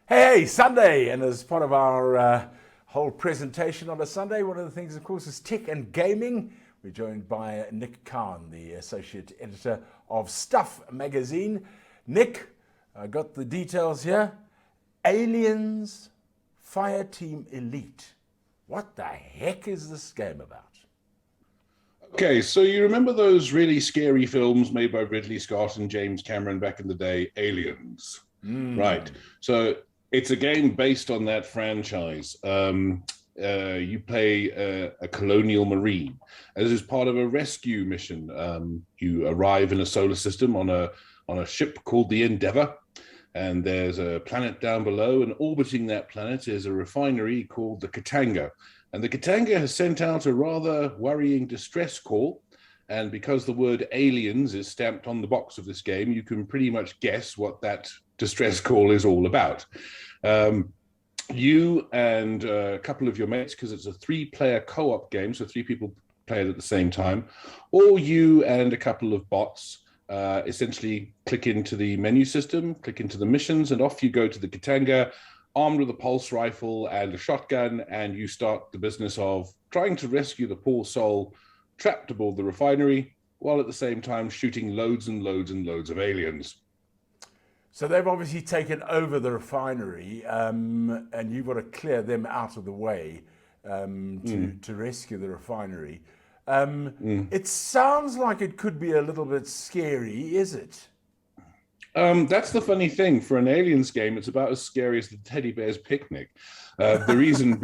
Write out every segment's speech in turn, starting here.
Hey, Sunday! And as part of our whole presentation on a Sunday, one of the things, of course, is tech and gaming. We're joined by Nick Cowan, the associate editor of Stuff magazine. Nick, I got the details here. Aliens, Fireteam Elite. What the heck is this game about? Okay, so you remember those really scary films made by Ridley Scott and James Cameron back in the day, Aliens? Right. So it's a game based on that franchise. You play a colonial marine. This is part of a rescue mission. You arrive in a solar system on a ship called the Endeavour, and there's a planet down below, and orbiting that planet is a refinery called the Katanga. And the Katanga has sent out a rather worrying distress call. And because the word aliens is stamped on the box of this game, you can pretty much guess what that distress call is all about. You and a couple of your mates, because it's a 3-player co-op game, so 3 people play it at the same time, or you and a couple of bots essentially click into the menu system, click into the missions, and off you go to the Katanga, armed with a pulse rifle and a shotgun, and you start the business of trying to rescue the poor soul trapped aboard the refinery, while at the same time shooting loads and loads and loads of aliens. So they've obviously taken over the refinery, and you've got to clear them out of the way to rescue the refinery. It sounds like it could be a little bit scary, is it? That's the funny thing. For an aliens game, it's about as scary as the teddy bear's picnic. The reason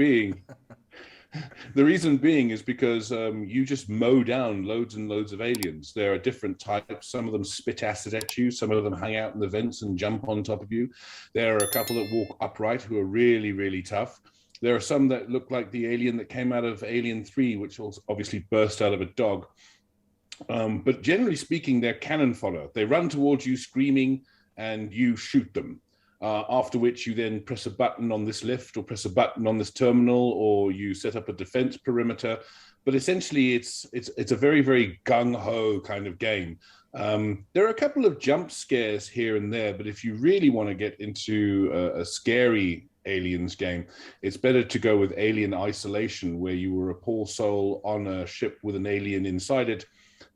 being, is because you just mow down loads and loads of aliens. There are different types. Some of them spit acid at you. Some of them hang out in the vents and jump on top of you. There are a couple that walk upright who are really, really tough. There are some that look like the alien that came out of Alien 3, which was obviously burst out of a dog. But generally speaking, they're cannon fodder. They run towards you screaming and you shoot them. After which you then press a button on this lift or press a button on this terminal, or you set up a defense perimeter. But essentially, it's a very, very gung-ho kind of game. There are a couple of jump scares here and there, but if you really want to get into a scary aliens game, it's better to go with Alien Isolation, where you were a poor soul on a ship with an alien inside it.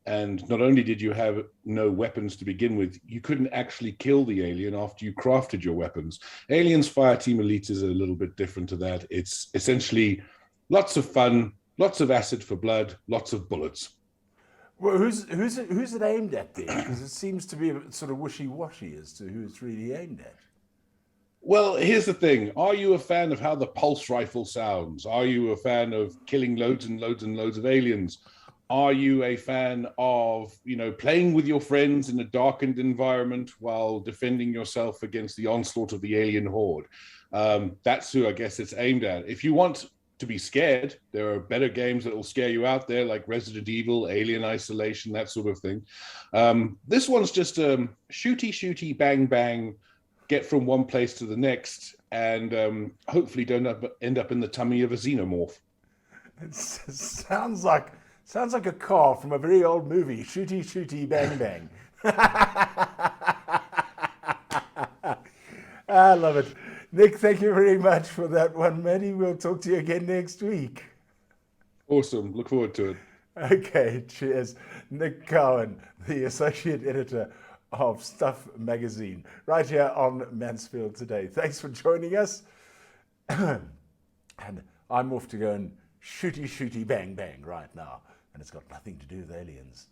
And not only did you have no weapons to begin with, you couldn't actually kill the alien after you crafted your weapons. Aliens Fireteam Elite is a little bit different to that. It's essentially lots of fun, lots of acid for blood, lots of bullets. Well, who's it aimed at there? Because it seems to be a bit sort of wishy-washy as to who it's really aimed at. Well, here's the thing. Are you a fan of how the pulse rifle sounds? Are you a fan of killing loads and loads and loads of aliens? Are you a fan of, playing with your friends in a darkened environment while defending yourself against the onslaught of the alien horde? That's who I guess it's aimed at. If you want to be scared, there are better games that will scare you out there, like Resident Evil, Alien Isolation, that sort of thing. This one's just shooty, shooty, bang, bang, get from one place to the next, and hopefully don't end up in the tummy of a xenomorph. It sounds like a car from a very old movie. Shooty, shooty, bang, bang. I love it. Nick, thank you very much for that one, Matty. We'll talk to you again next week. Awesome. Look forward to it. Okay, cheers. Nick Cowan, the associate editor of Stuff magazine, right here on Mansfield Today. Thanks for joining us. And I'm off to go and shooty, shooty, bang, bang right now. And it's got nothing to do with aliens.